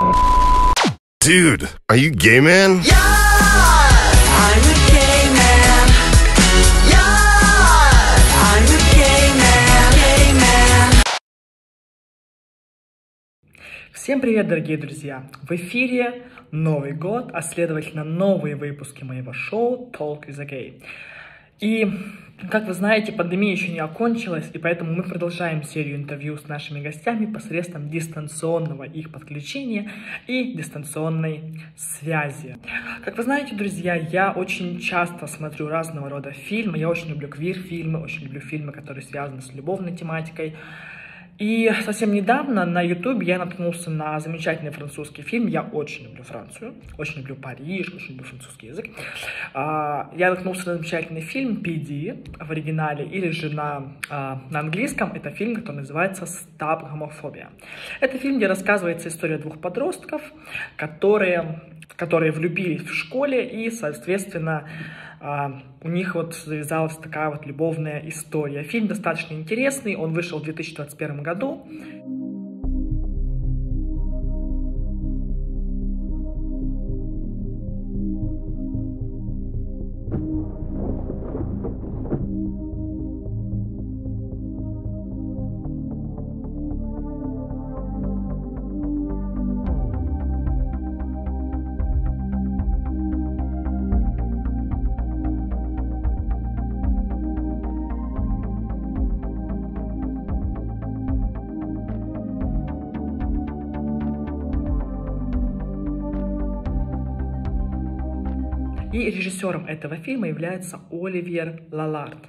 Dude, are you gay, man? Yeah, I'm a gay man. Yeah, I'm a gay man. Gay man. Всем привет, дорогие друзья! В эфире Новый год, а следовательно новые выпуски моего шоу Talk is a Gay. И, как вы знаете, пандемия еще не окончилась, и поэтому мы продолжаем серию интервью с нашими гостями посредством дистанционного их подключения и дистанционной связи. Как вы знаете, друзья, я очень часто смотрю разного рода фильмы, я очень люблю квир-фильмы, очень люблю фильмы, которые связаны с любовной тематикой. И совсем недавно на YouTube я наткнулся на замечательный французский фильм. Я очень люблю Францию, очень люблю Париж, очень люблю французский язык. Я наткнулся на замечательный фильм «PD» в оригинале, или же на английском. Это фильм, который называется «Stop Homophobia». Это фильм, где рассказывается история двух подростков, которые влюбились в школе, и, соответственно, у них вот завязалась такая вот любовная история. Фильм достаточно интересный, он вышел в 2021 году. И режиссером этого фильма является Оливьер Лалард,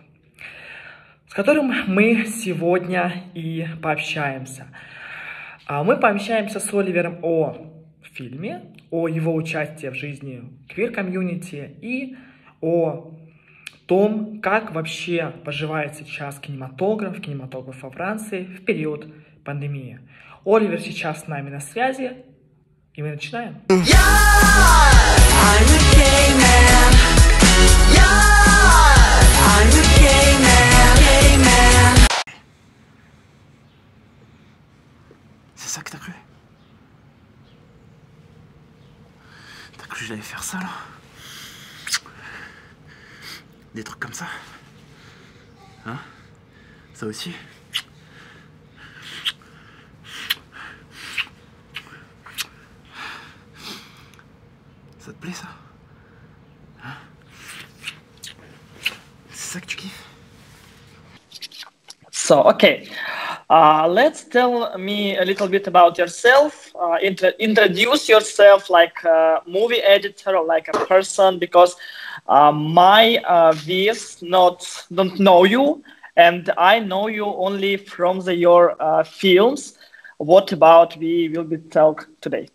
с которым мы сегодня и пообщаемся. Мы пообщаемся с Оливером о фильме, о его участии в жизни квир-комьюнити и о том, как вообще поживает сейчас кинематограф во Франции в период пандемии. Оливер сейчас с нами на связи, и мы начинаем. I'm a gay man. Yeah, I'm a gay man. Gay man. C'est ça que t'as cru? T'as cru que j'allais faire ça, là? Des trucs comme ça? Hein? Ça aussi? Ça te plaît, ça? Hein? C'est ça que tu kiffes? So, okay, let's tell me a little bit about yourself. Introduce yourself like a movie editor, like a person, because my viewers don't know you, and I know you only from your films. What about we will be talk today?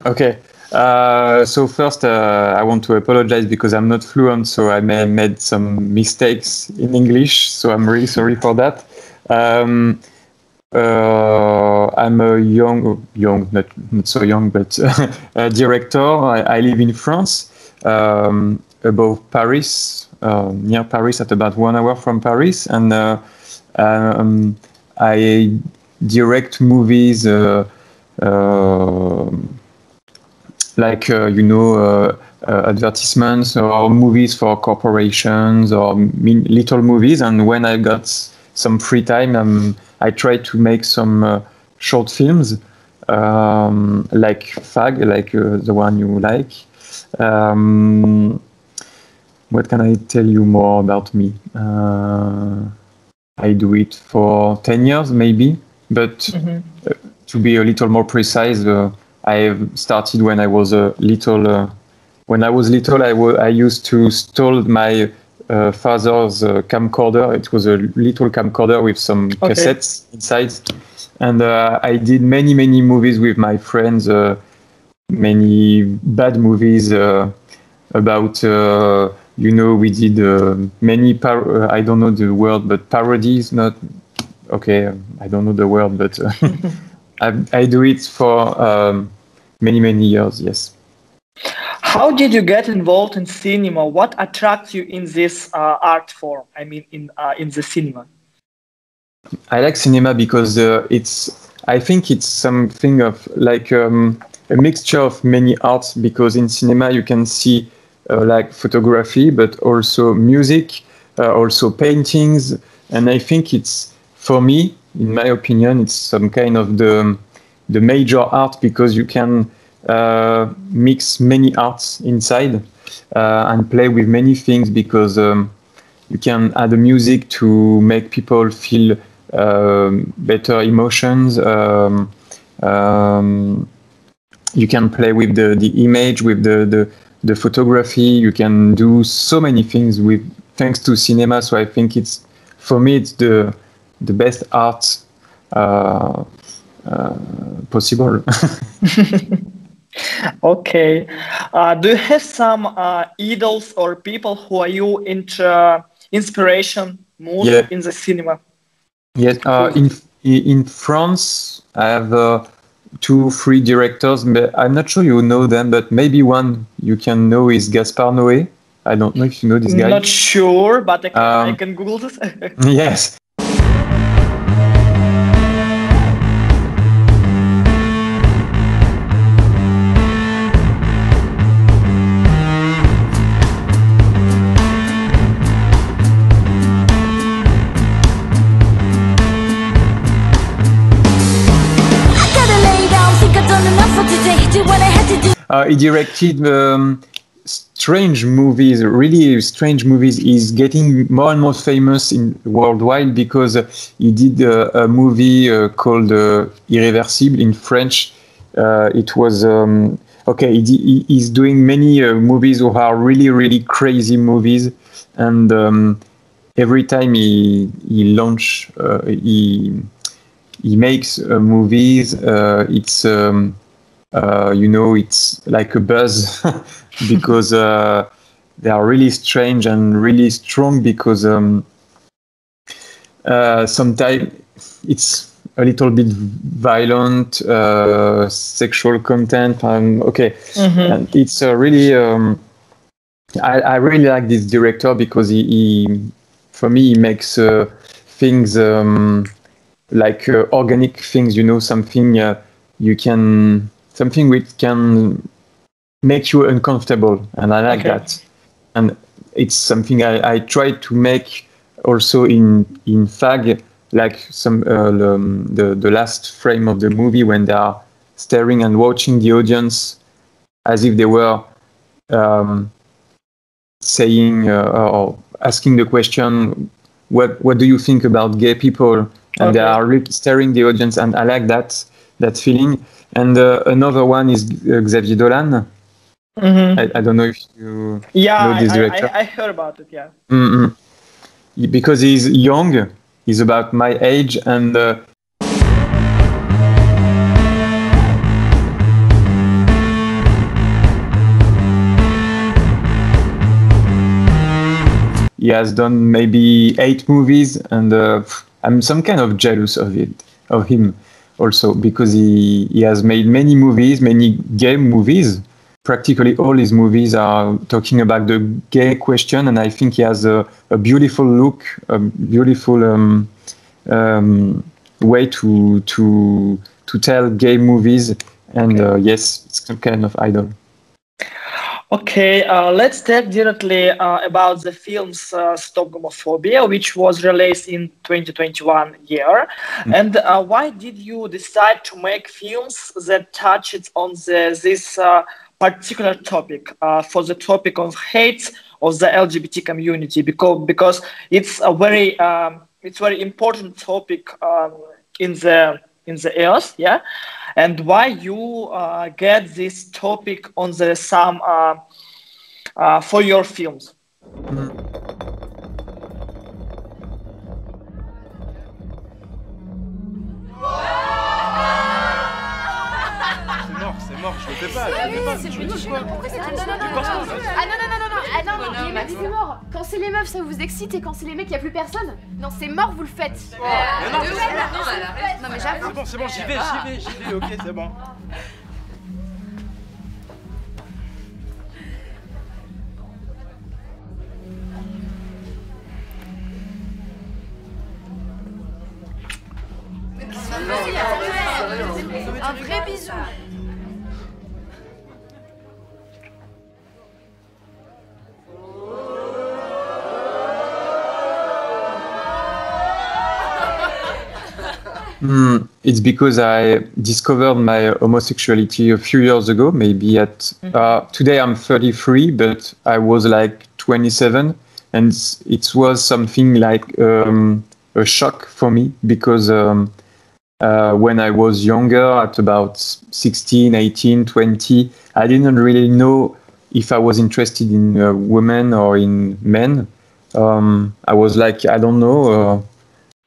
Okay, so first I want to apologize because I'm not fluent, so I may have made some mistakes in English, so I'm really sorry for that. I'm a not so young, but a director. I live in France, above Paris, near Paris, at about 1 hour from Paris, and I direct movies like advertisements or movies for corporations or little movies. And when I got some free time, I try to make some short films, like Fag, like the one you like. What can I tell you more about me? I do it for 10 years maybe, but to be a little more precise, I started when I was little. When I was little, I used to steal my father's camcorder. It was a little camcorder with some cassettes inside, and I did many movies with my friends. Many bad movies about. We did many. I don't know the word, but parodies. Not okay. I don't know the word, but I do it for. Many years, yes. How did you get involved in cinema? What attracts you in this art form? I mean, in the cinema. I like cinema because I think it's something of like a mixture of many arts, because in cinema you can see like photography, but also music, also paintings, and I think it's, for me, in my opinion, it's some kind of the major art, because you can mix many arts inside and play with many things, because you can add the music to make people feel better emotions. You can play with the image, with the photography. You can do so many things with thanks to cinema. So I think it's, for me, it's the best art possible. Okay. Do you have some idols or people who are you inspiration most Yeah. in the cinema? Yes, in France, I have 2-3 directors. But I'm not sure you know them, but maybe one you can know is Gaspar Noé. I don't know if you know this guy. Not sure, but I Um, can Google this. Yes. Gotta lay down, think I've done enough for today. Did what I had to do. He directed strange movies, really strange movies. He's getting more and more famous in worldwide because he did a movie called Irréversible in French. It was okay. He's doing many movies who are really, really crazy movies, and every time he makes movies, it's it's like a buzz because they are really strange and really strong, because sometimes it's a little bit violent, sexual content, and and it's really I really like this director, because he for me, he makes things like organic things, something which can make you uncomfortable, and I like that. And it's something I try to make also in FAG, like the last frame of the movie, when they are staring and watching the audience as if they were saying or asking the question, what do you think about gay people? And they are staring the audience, and I like that feeling. And another one is Xavier Dolan. I don't know if you know this director. I heard about it. Yeah. Because he's young, he's about my age, and he has done maybe 8 movies, and I'm some kind of jealous of him also, because he has made many movies, many gay movies. Practically all his movies are talking about the gay question, and I think he has a beautiful look, a beautiful way to tell gay movies, and yes, it's some kind of idol. Okay, let's talk directly about the film's Stop Homophobia, which was released in 2021 year. And why did you decide to make films that touched on this particular topic, for the topic of hate of the LGBT community? Because it's a very important topic in the earth, yeah. And why you get this topic on the some for your films? C'est mort, je le fais pas. Pourquoi c'est trop non, les mecs c'est mort. Quand c'est les meufs ça vous excite, et quand c'est les mecs y a plus personne. Non, c'est mort, vous le faites. Non, mais j'avoue. c'est bon, j'y vais, ok, c'est bon. Un vrai bisou. It's because I discovered my homosexuality a few years ago. Maybe today I'm 33, but I was like 27, and it was something like a shock for me because when I was younger, at about 16, 18, 20, I didn't really know if I was interested in women or in men. I was like, I don't know.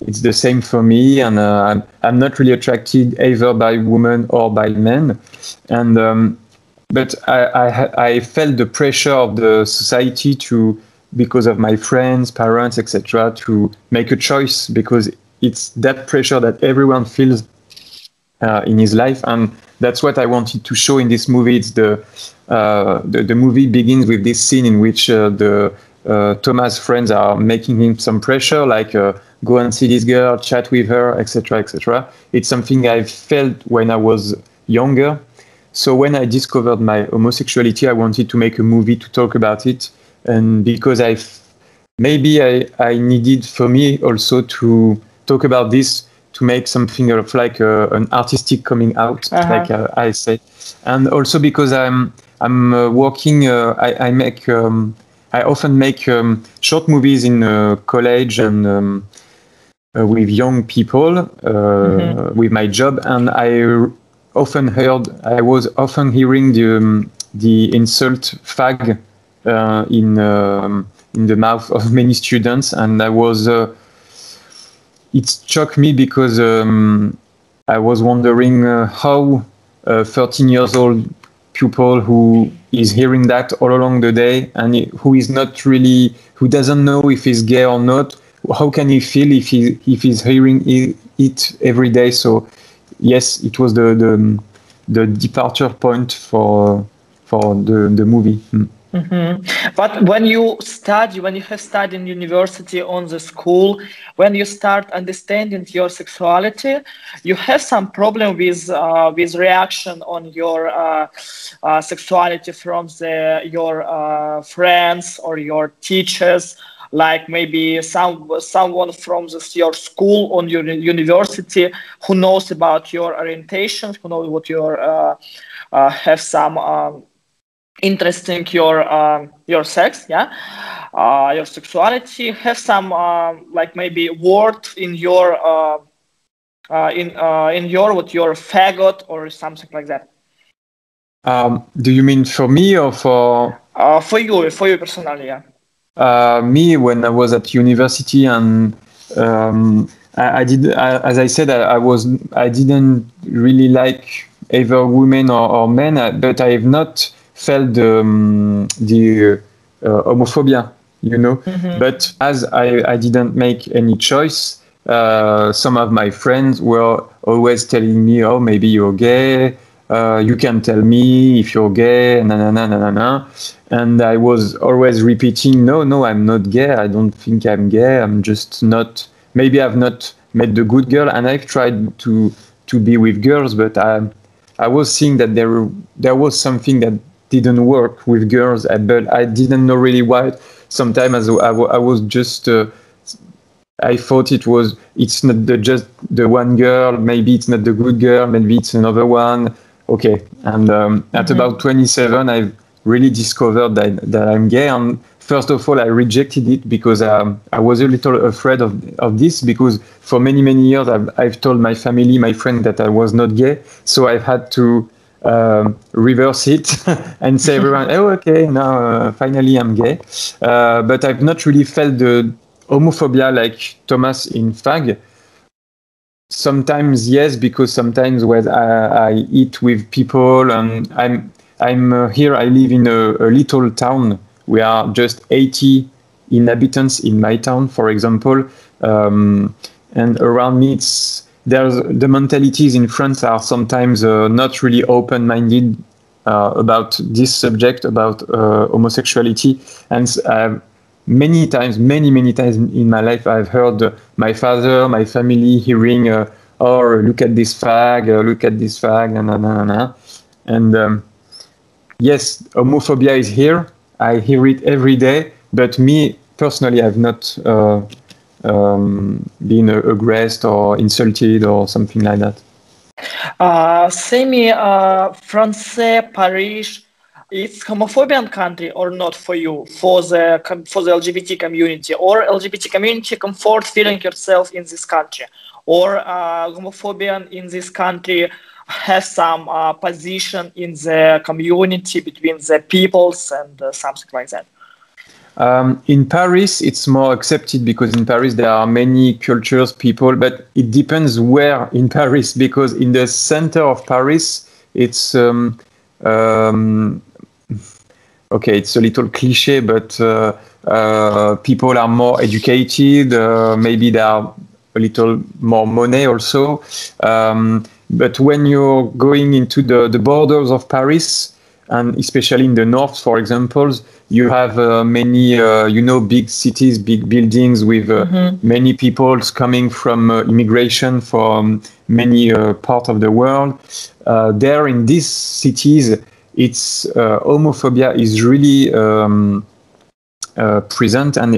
It's the same for me, and I'm not really attracted either by women or by men. And but I felt the pressure of the society because of my friends, parents, etc., to make a choice, because it's that pressure that everyone feels in his life, and that's what I wanted to show in this movie. It's the movie begins with this scene in which Thomas' friends are making him some pressure, like go and see this girl, chat with her, etc., etc. It's something I felt when I was younger. So when I discovered my homosexuality, I wanted to make a movie to talk about it, and because I needed, for me also, to talk about this, to make something of like an artistic coming out, like I say, and also because I'm working. I often make short movies in college and with young people with my job, and I was often hearing the insult fag in the mouth of many students, and it shocked me because I was wondering how 13 years old pupil who is hearing that all along the day and who doesn't know if he's gay or not, how can he feel if he's hearing it every day? So yes, it was the departure point for the movie. But when you have studied in university, on the school, when you start understanding your sexuality, you have some problem with reaction on your sexuality from your friends or your teachers, like maybe someone from your school or your university who knows about your orientation, who knows what your have some interesting your sex, your sexuality, have some like maybe word in your what your faggot or something like that. Do you mean for me or for you personally? Me, when I was at university, and I did, as I said, I didn't really like either women or men, but I have not felt the homophobia, you know. But as I didn't make any choice, some of my friends were always telling me, oh, maybe you're gay, you can tell me if you're gay, and I was always repeating, no, I'm not gay, I don't think I'm gay, I'm just not, maybe I've not met the good girl, and I've tried to be with girls, but I was seeing that there was something that didn't work with girls, but I didn't know really why. Sometimes I was just, I thought it's not just the one girl, maybe it's not the good girl, maybe it's another one. Okay, and at about 27, I really discovered that I'm gay. And first of all, I rejected it because I was a little afraid of this, because for many, many years, I've told my family, my friend, that I was not gay. So I've had to reverse it and say everyone, oh, okay, now finally I'm gay. But I've not really felt the homophobia like Thomas in Fag. Sometimes yes, because sometimes when I eat with people, and I'm here, I live in a little town. We are just 80 inhabitants in my town, for example, and around me the mentalities in France are sometimes not really open-minded about this subject, about homosexuality. And many times in my life, I've heard my father, my family hearing, oh, look at this fag, and yes, homophobia is here. I hear it every day, but me personally, I've not being aggressed or insulted or something like that. Semi, France, Paris, it's homophobic country or not for you, for the LGBT community, or LGBT community comfort feeling yourself in this country, or homophobia in this country has some position in the community between the peoples and something like that. In Paris, it's more accepted because in Paris there are many cultures, people, but it depends where in Paris, because in the center of Paris, it's okay, it's a little cliche, but people are more educated, maybe there are a little more money also. But when you're going into the borders of Paris, and especially in the north, for example, you have many, big cities, big buildings with many people coming from immigration from many parts of the world. There in these cities, it's homophobia is really present, and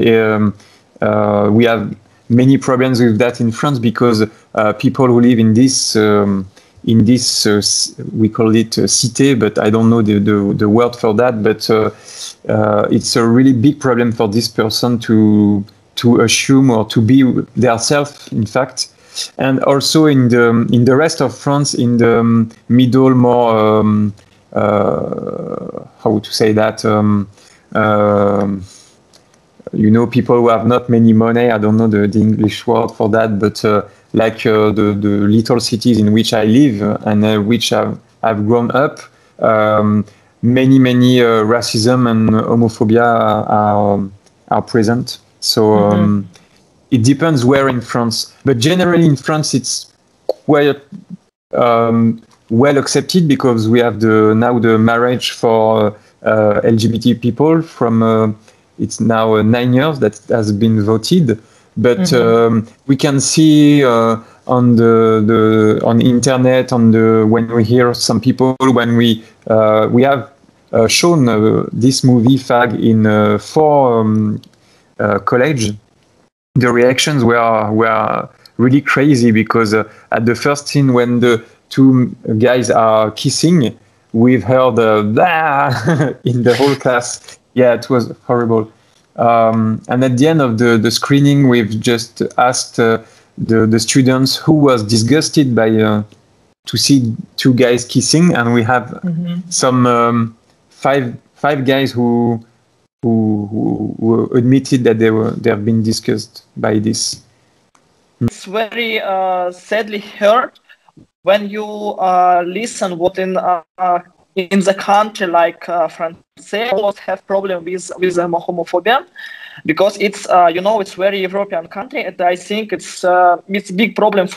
we have many problems with that in France because people who live in this we call it cité, but I don't know the word for that. But it's a really big problem for this person to assume or to be themselves, in fact. And also in the rest of France, in the middle, more how to say that. People who have not many money, I don't know the English word for that, but like the little cities in which I live and which I've grown up, many racism and homophobia are present. So it depends where in France, but generally in France it's quite well accepted because we have now the marriage for LGBT people from. It's now 9 years that has been voted, but we can see on the internet, when we hear some people, when we have shown this movie Fag in 4 college, the reactions were really crazy because at the first scene when the 2 guys are kissing, we've heard in the whole class. Yeah, it was horrible. And at the end of the screening, we've just asked the students who was disgusted by to see 2 guys kissing, and we have some 5 guys who admitted that they have been disgusted by this. It's very sadly heard when you listen what in the country like France have problem with homophobia, because it's it's very European country, and I think it's a big problem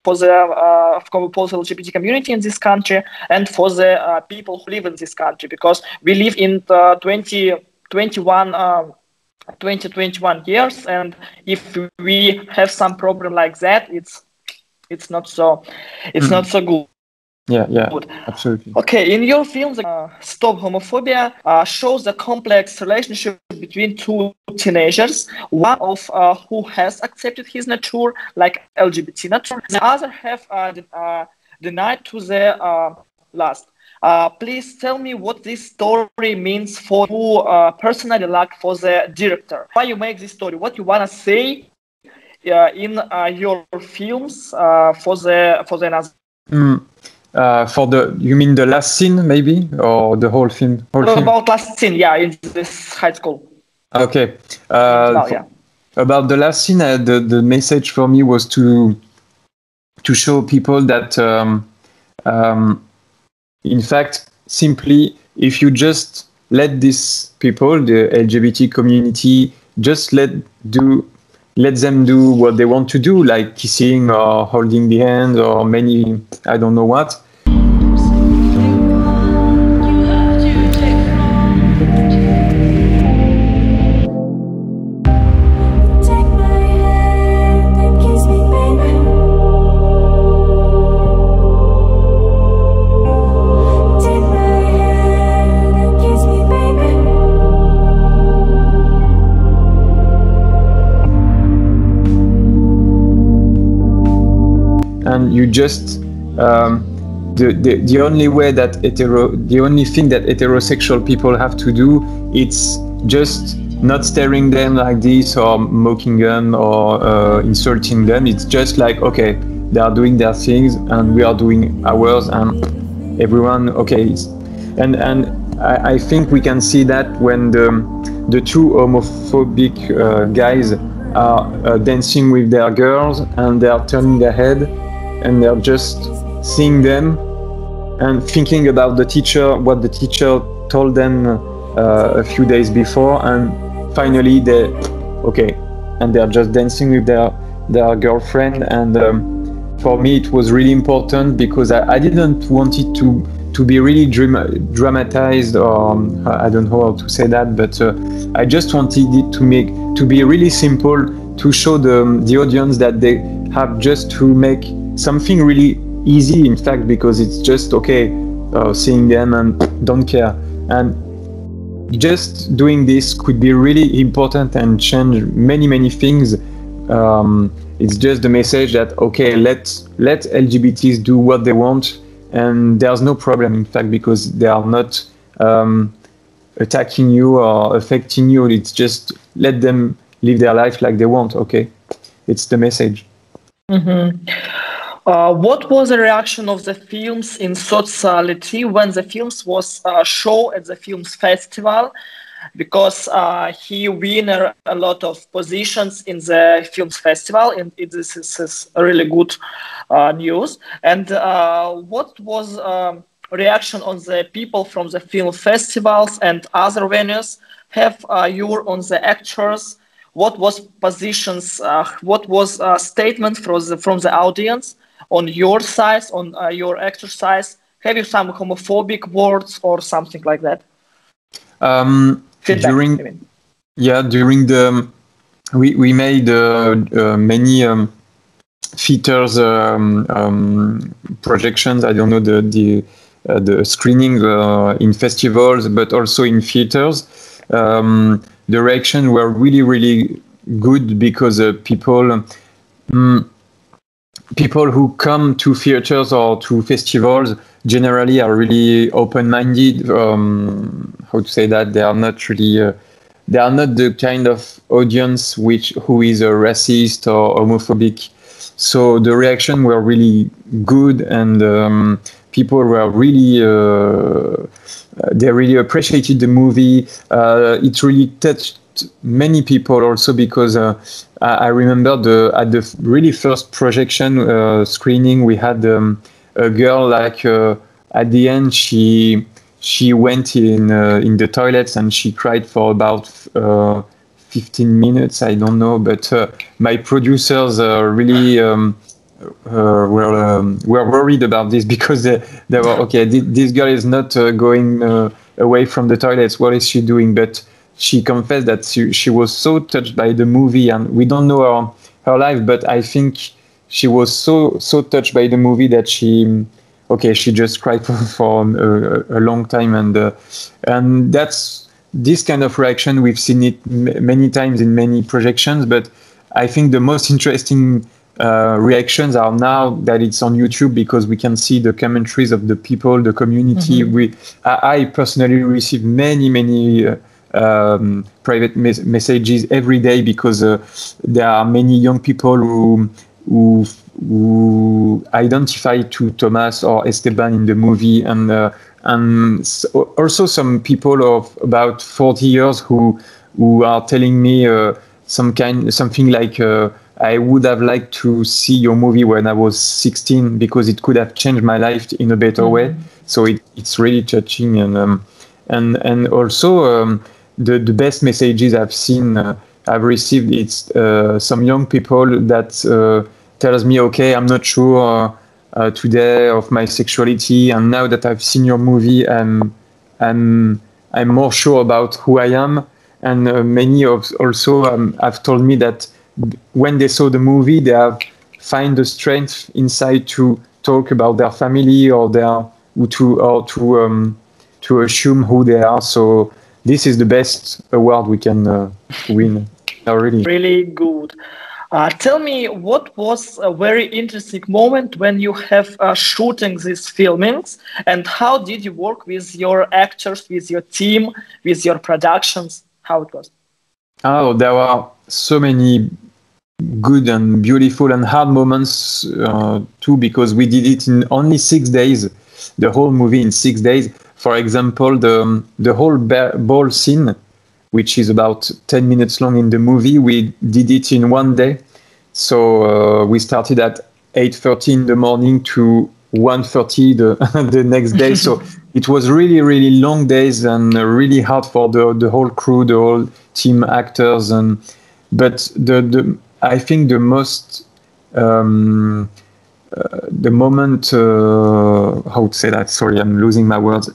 for the LGBT community in this country and for the people who live in this country, because we live in 2021 years, and if we have some problem like that, it's not so good. Yeah, absolutely. Okay, in your film, Stop Homophobia shows a complex relationship between 2 teenagers, one of who has accepted his nature, like LGBT nature, the other have denied to the last. Please tell me what this story means for you personally, like for the director. Why you make this story? What you wanna say in your films for the another? You mean the last scene, maybe, or the whole film? About last scene, yeah, in this high school. Okay. About the last scene, the message for me was to show people that, in fact, simply if you just let these people, the LGBT community, just let them do what they want to do, like kissing or holding the hand or many, I don't know what. you just the only way that the only thing that heterosexual people have to do, it's just not staring them like this or mocking them or insulting them. It's just like, okay, they are doing their things and we are doing ours, and everyone, okay. And I think we can see that when the two homophobic guys are dancing with their girls and they are turning their head and they're just seeing them and thinking about the teacher, what the teacher told them a few days before, and finally and they're just dancing with their girlfriend. And for me it was really important because I didn't want it to be really dramatized, or I don't know how to say that, but I just wanted it to be really simple, to show the audience that they have just to make something really easy, in fact, because it's just seeing them and don't care. And just doing this could be really important and change many things. It's just the message that let LGBTs do what they want, and there's no problem, in fact, because they are not attacking you or affecting you. It's just let them live their life like they want. It's the message. What was the reaction of the films in society when the films was shown at the films festival? Because he won a lot of positions in the films festival, and this is really good news. And what was reaction on the people from the film festivals and other venues? Have you on the actors? What was positions? What was statement from the audience on your side, on your actor side? Have you some homophobic words or something like that? During the we made many theaters projections. I don't know the screenings in festivals, but also in theaters. The reaction were really good because people who come to theaters or to festivals generally are really open-minded. How to say that? They are not really. They are not the kind of audience who is a racist or homophobic. So the reaction were really good, and people were really. They really appreciated the movie. It really touched many people also because I remember at the really first projection screening we had a girl like at the end she went in the toilets and she cried for about 15 minutes. I don't know, but my producers really were worried about this because they were this girl is not going away from the toilets. What is she doing? But she confessed that she was so touched by the movie, and we don't know her life, but I think she was so touched by the movie that she just cried for a long time, and that's this kind of reaction. We've seen it many times in many projections, but I think the most interesting reactions are now that it's on YouTube, because we can see the commentaries of the people, the community. I personally receive many private messages every day because there are many young people who identify to Thomas or Esteban in the movie, and also some people of about 40 years who are telling me something like I would have liked to see your movie when I was 16 because it could have changed my life in a better way. So it's really touching, and also the best messages I've received, it's some young people that tells me, I'm not sure today of my sexuality, and now that I've seen your movie, I'm more sure about who I am. And many also have told me that when they saw the movie, they have find the strength inside to talk about their family or to assume who they are. So this is the best award we can win already. Really good. Tell me, what was a very interesting moment when you have shooting these filmings, and how did you work with your actors, with your team, with your productions? How it was? Oh, there were so many good and beautiful and hard moments too, because we did it in only 6 days, the whole movie in 6 days. For example, the whole ball scene, which is about 10 minutes long in the movie, we did it in 1 day. So we started at 8:30 in the morning to 1:30 the next day. So it was really, really long days and really hard for the whole crew, the whole team, actors. But I think the most the moment, how to say that? Sorry, I'm losing my words.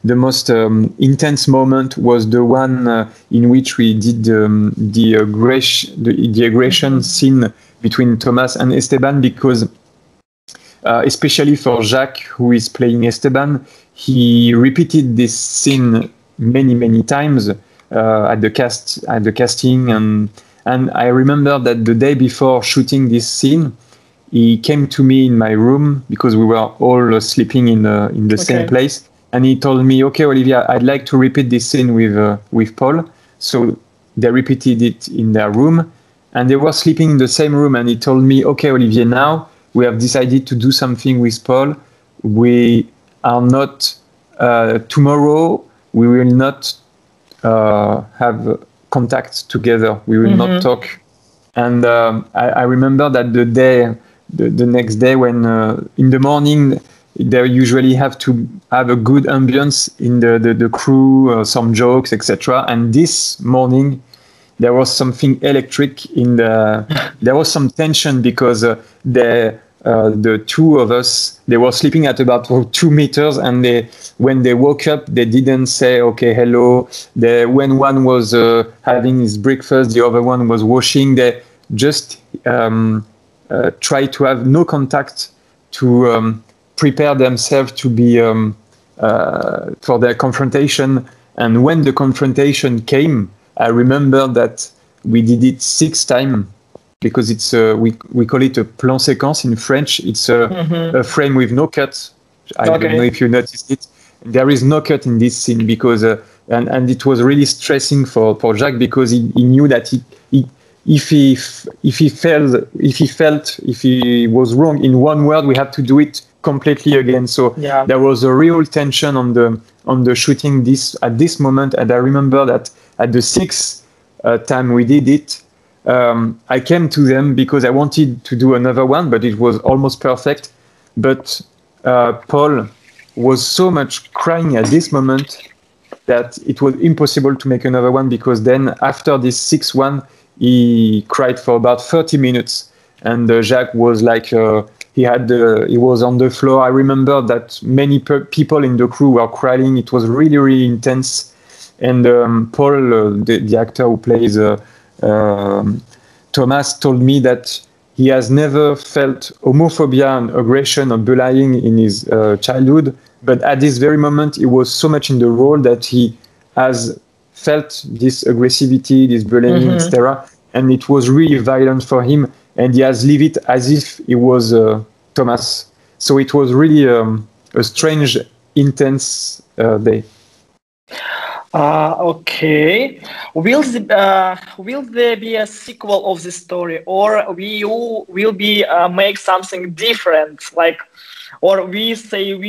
The most intense moment was the one in which we did the aggression scene between Thomas and Esteban, because especially for Jacques, who is playing Esteban, he repeated this scene many times at the casting, and I remember that the day before shooting this scene, he came to me in my room, because we were all sleeping in the same place, and he told me, "Okay, Olivia, I'd like to repeat this scene with Paul." So they repeated it in their room, and they were sleeping in the same room. And he told me, "Okay, Olivier, now we have decided to do something with Paul. We are not tomorrow. We will not have contact together. We will not talk." And I remember that the next day, when in the morning they usually have to have a good ambience in the crew, some jokes, etc. And this morning there was something electric there was some tension, because the two of us, they were sleeping at about 2 meters, and when they woke up, they didn't say, "Okay, hello." When one was having his breakfast, the other one was washing. They just try to have no contact, to prepare themselves to be for their confrontation. And when the confrontation came, I remember that we did it 6 times, because it's we call it a plan séquence in French. It's a frame with no cut. I don't know if you noticed it. There is no cut in this scene, because and it was really stressing for Jacques, because he knew that if he was wrong in one word, we had to do it completely again. So there was a real tension on the shooting at this moment. And I remember that at the 6th time we did it, I came to them because I wanted to do another one, but it was almost perfect. But Paul was so much crying at this moment that it was impossible to make another one, because then after this 6th one, he cried for about 30 minutes, and Jacques was like, he was on the floor. I remember that many people in the crew were crying. It was really, really intense. And Paul, the actor who plays Thomas, told me that he has never felt homophobia and aggression or bullying in his childhood, but at this very moment, he was so much in the role that he has felt this aggressivity, this bullying, etc. And it was really violent for him, and he has lived it as if he was Thomas. So it was really a strange, intense day. Okay. Will there be a sequel of this story, or will be make something different, or we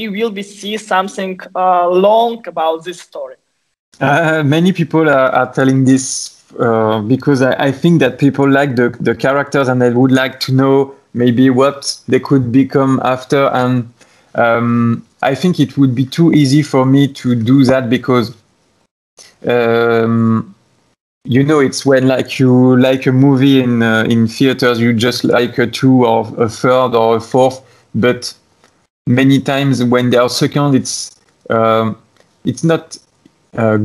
will see something long about this story? Many people are telling this because I think that people like the characters, and they would like to know maybe what they could become after. And I think it would be too easy for me to do that, because it's when you like a movie in theaters, you just like a 2 or a 3rd or a 4th, but many times when they are second, it's not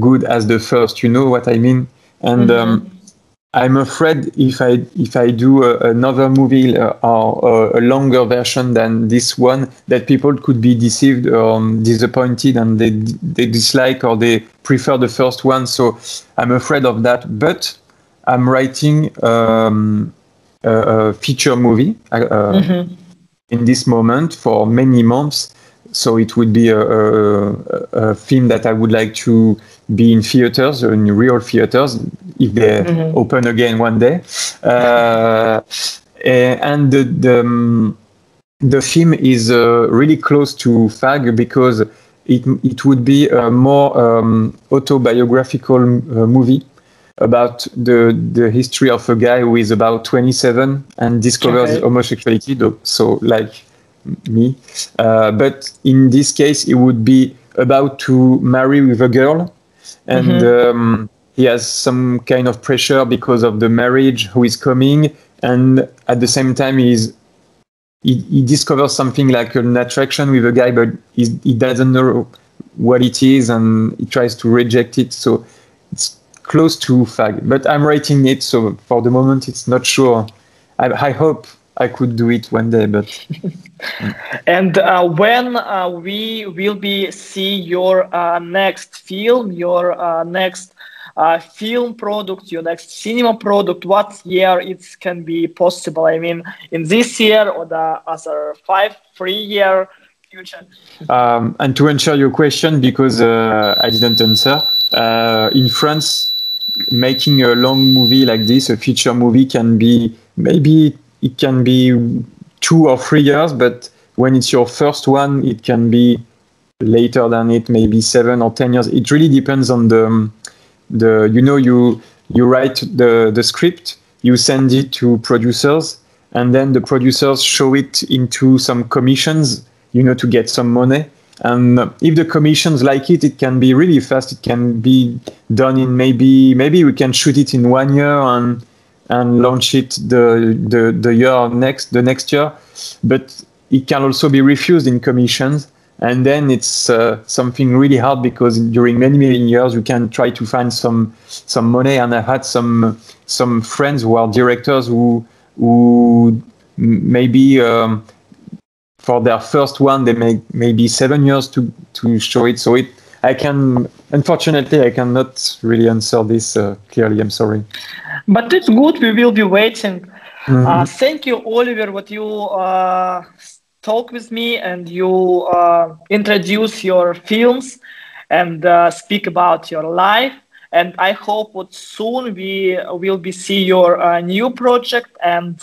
good as the first. You know what I mean? And I'm afraid if I do another movie or a longer version than this one, that people could be deceived or disappointed, and they dislike or they prefer the first one. So I'm afraid of that. But I'm writing a feature movie in this moment for many months. So it would be a film that I would like to be in theaters, in real theaters, if they open again one day. And the film is really close to Fag because it would be a more autobiographical movie about the history of a guy who is about 27 and discovers homosexuality, so like me. But in this case, it would be about to marry with a girl, and he has some kind of pressure because of the marriage who is coming, and at the same time he discovers something like an attraction with a guy, but he doesn't know what it is, and he tries to reject it. So it's close to Fag, but I'm writing it, so for the moment it's not sure. I hope I could do it one day, but And when we will be see your next film, your next film product, your next cinema product, what year it can be possible? I mean, in this year or the other 3-year future? And to answer your question, because I didn't answer, in France, making a long movie like this, a feature movie, can be maybe it can be 2 or 3 years, but when it's your first one, it can be later than it, maybe 7 or 10 years. It really depends on the you write the script, you send it to producers, and then the producers show it into some commissions, to get some money. And if the commissions like it, it can be really fast. It can be done in maybe we can shoot it in 1 year and launch it the next year. But it can also be refused in commissions. And then it's something really hard because during many years you can try to find some money. And I had some friends who are directors who maybe for their first one they make maybe 7 years to show it. So unfortunately I cannot really answer this clearly. I'm sorry. But it's good. We will be waiting. Thank you, Oliver, what you talk with me and you introduce your films and speak about your life. And I hope that soon we will be see your new project, and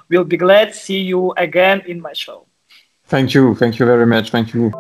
we'll be glad to see you again in my show. Thank you very much. Thank you.